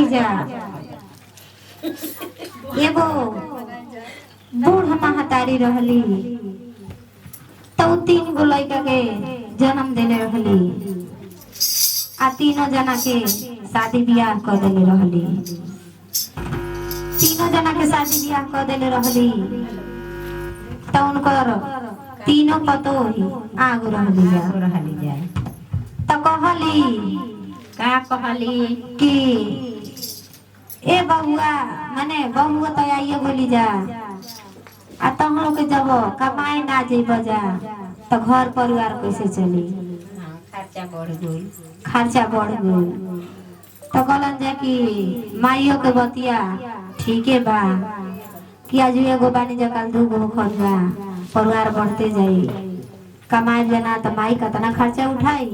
देखी जा एगो बूढ़ महतारी रहली तो 3 गो लड़का के जन्म देले रहली आ 3 जना के शादी ब्याह कर देले रहली। 3 जना के शादी ब्याह कर देले रहली तो उनकर 3 पतोही आगु रहली जा तो कहली का कहली कि ए बबुआ माने बबुआ तो आइए बोली जा आ तुम लोग के जब कमाए ना जेब जा तो घर परिवार कैसे चली। खर्चा बढ़ गई तो कहलन जा कि माइयो के बतिया ठीके बा कि आज एगो बानी जा कल 2 गो खर्चा परिवार बढ़ते जाई कमाए जाना तो माई कितना खर्चा उठाई।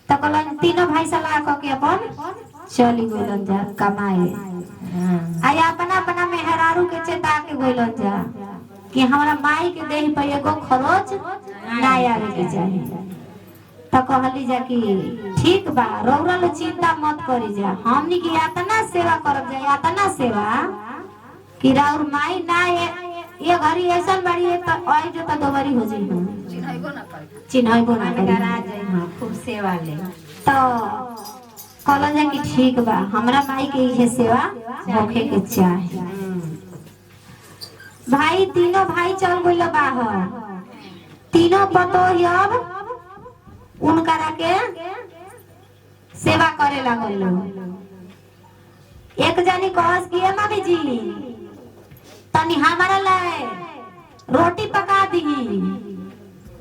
तो कहलन 3 भाई सलाह क के अपन चली गइलन जा कमाए आया अपना अपना मेहरारू के चेता के गइलन जा कि हमरा माई के देह पे एगो खरोच ना आवे के चाहिए। तो कहली जा कि ठीक बा रौरल चिंता मत करी जा हमनी की यातना सेवा करब जा यातना सेवा कि राउर माई ना ये घड़ी ऐसा बड़ी है तो आई जो तो दोबारी हो जाई चिन्हइबो ना करी खूब सेवा ले। तो कहलन जा कि ठीक बा हमरा माई के ये सेवा होखे के चाहे। भाई 3 भाई चल गइल बाहर 3 पतोही अब उनकरा के सेवा करे लागल। एक जनी कहस कि ए मामी जी तनी हमारा लाए रोटी पका दी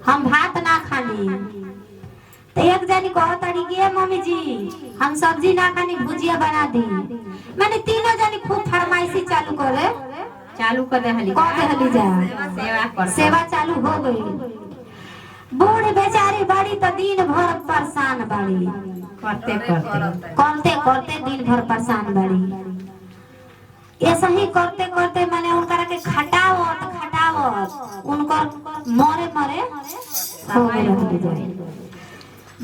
हम भात ना खानी। तो एक जनी कहतड़ी कि ए मम्मी जी हम सब्जी ना खानी भुजिया बना दी। मैंने 3 जनी खूब फरमाइशी चालू कर दे हली जा सेवा चालू हो गई। बूढ़ बेचारी बड़ी तो दिन भर परेशान बड़ी करते दिन भर परेशान बड़ी। ऐसा ही करते करते मैंने उनकरा के खटावत उनकर मरे हो गए।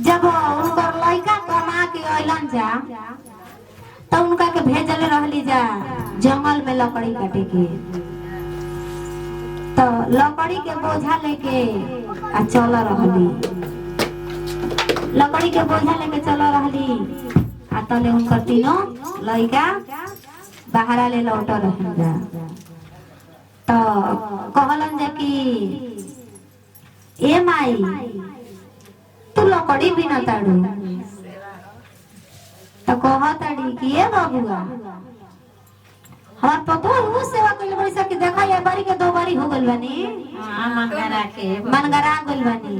जब उनकर लड़का कमा के अइलन जा तो उनका के भेजले रहली जा जंगल में लकड़ी काटे के। तो लकड़ी के बोझा लेके आ चल रहली लकड़ी के बोझा लेके चल रहली आ तले उनकर 3 लड़का बाहर ले लौट रहल जा। तो कहलन जा कि ए माई तू लकड़ी बिना ताड़ू। तो कहताड़ी कि ए बबुआ हमार पतो वो सेवा कइले बड़ी सा कि देखा ये बारी के 2 बारी हो गइल बानी मनगरा गइल बानी।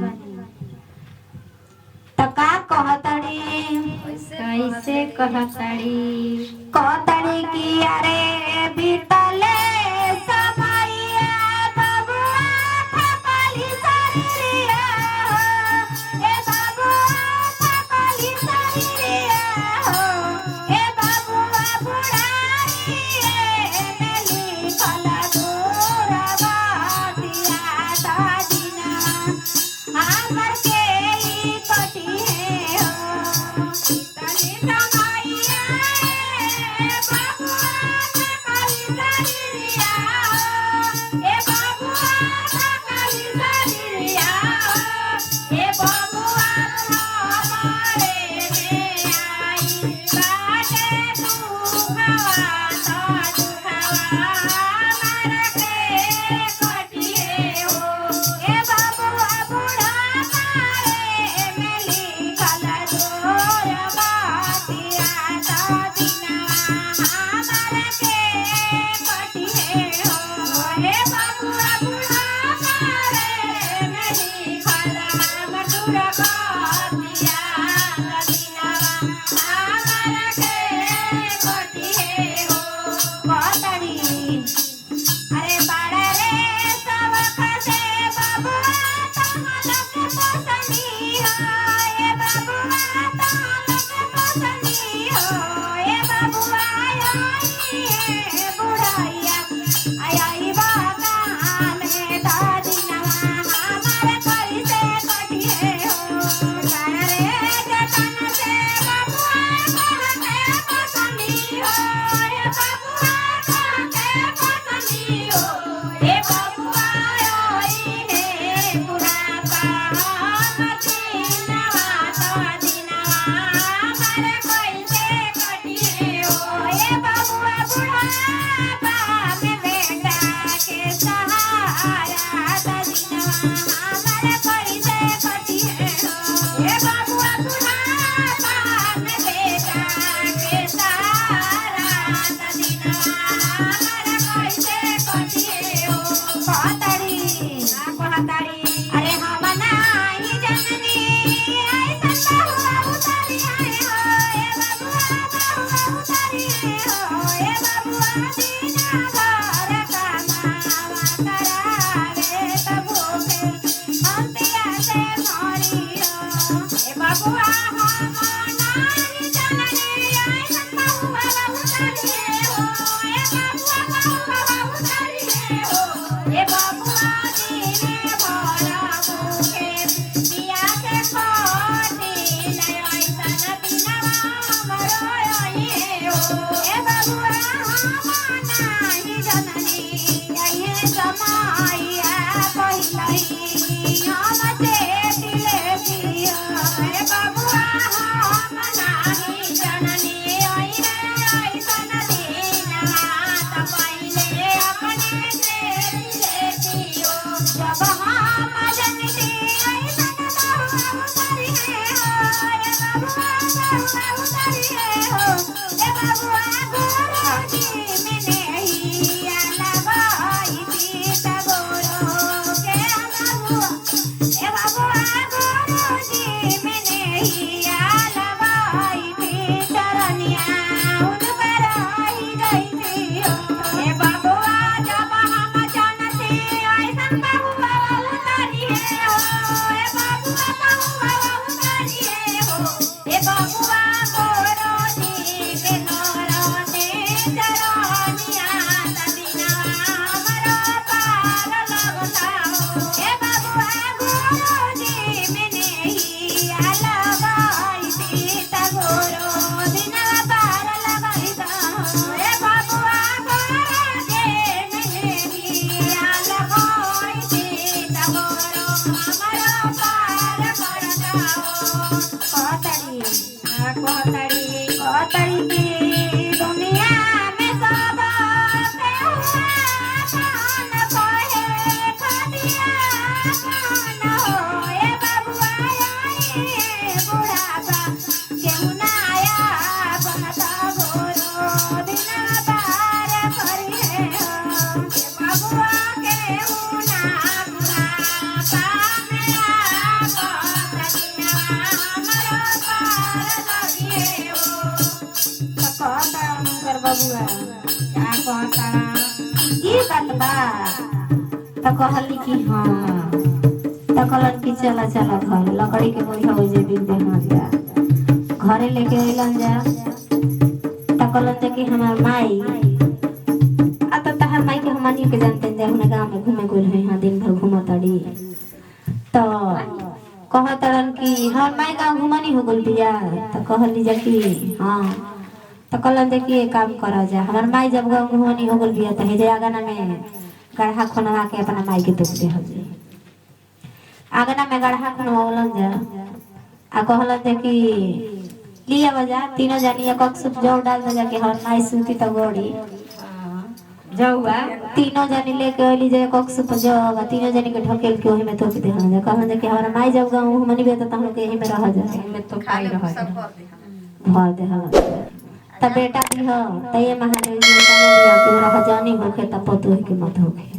तो का कहताड़ी कैसे कहताड़ी कि अरे बीतले समैया बबुआ थकली सरिया ए बबुआ थकली सरिया ए बबुआ बुढ़ाई मेली कला दूर बातिया दादिना हमर के ई कटी है हो तनी समैया ए बबुआ थकली सरिया ए बबुआ थकली सरिया ए बबुआ हमारे में आई बाटे तू खवा तो खवा मर के कटिए हो ए बबुआ बुढ़ा मारे मेली कला जोर बातिया दादिना हमर के कटिए हो ए बबुआ बुढ़ा मारे मेली कला मधुर बातिया दादिना हमर के कटिए हो। कहतड़ी अरे बड़ा रे सब खसे बबुआ तहल के पसंदी हो ए बबुआ तहल के पसंदी हो उनकर आई गई थी हो ए बबुआ जब हम जानते ऐसन बहुआ उतारी है हो ए बबुआ बहुआ उतारी है हो ए बबुआ गोरो जी के नौरने चरनिया तदिना हमरो पार लगता हो ए बबुआ गोरो जी मैंने ही अलगाई थी तगोरो दिना पार लगाईता हो ए बबुआ गोरो जी मैंने ही अलगाई थी तगोरो हमरो पार करता हो कहतरी कहतरी की दुनिया में सब केहुआ कौन कहे खदिया कौन हो ए बबुआ आई बुढ़ापा केहू ना आया बनता गोरो दिना पार करी है हो ए बबुआ केहू ना बुढ़ापा मेरा बनता हमरो पार लगी हो कहता उनकर बबुआ का कहता ई बात बा त कहली कि हाँ त कहलन कि चला चला घर लकड़ी के बोझा हो जे बिन दे हाथ जा घरे लेके अइलन जा त कहलन जे कि हमार माई आ त तहार माई के हमनी के जानते जा हुने गांव में घूमे गेल है हां दिन भर घुमतड़ी त कहतरन कि हमार माई गांव घुमनी हो गेल बिया त कहली जा कि हाँ तो कहलन देखिए एक काम करा जा हमार माई जब गाँव घुमनी हो गल बिया तो हे जे आगना में गढ़ा खनवा के अपना माई के दुख दे हो जे आगना में गढ़ा खनवावलन जा आ कहलन जे कि लिया बजा तीनों जानी एक सुप जौ डाल दे जा के हमार माई सूती तो गोड़ी जौआ तीनों जानी लेके अइली जे एक सुप जौ आ तीनों जानी के ढकेल के ओही में थोक दे हन जा कहलन जे कि हमार माई जब गाँव घुमनी बिया तो हम लोग यही में रह जा में तो खाई रह जा भर दे हन त बेटा भी हो त ये महादेव जी का नाम लिया कि रह जानी होके त पतोह के मत होके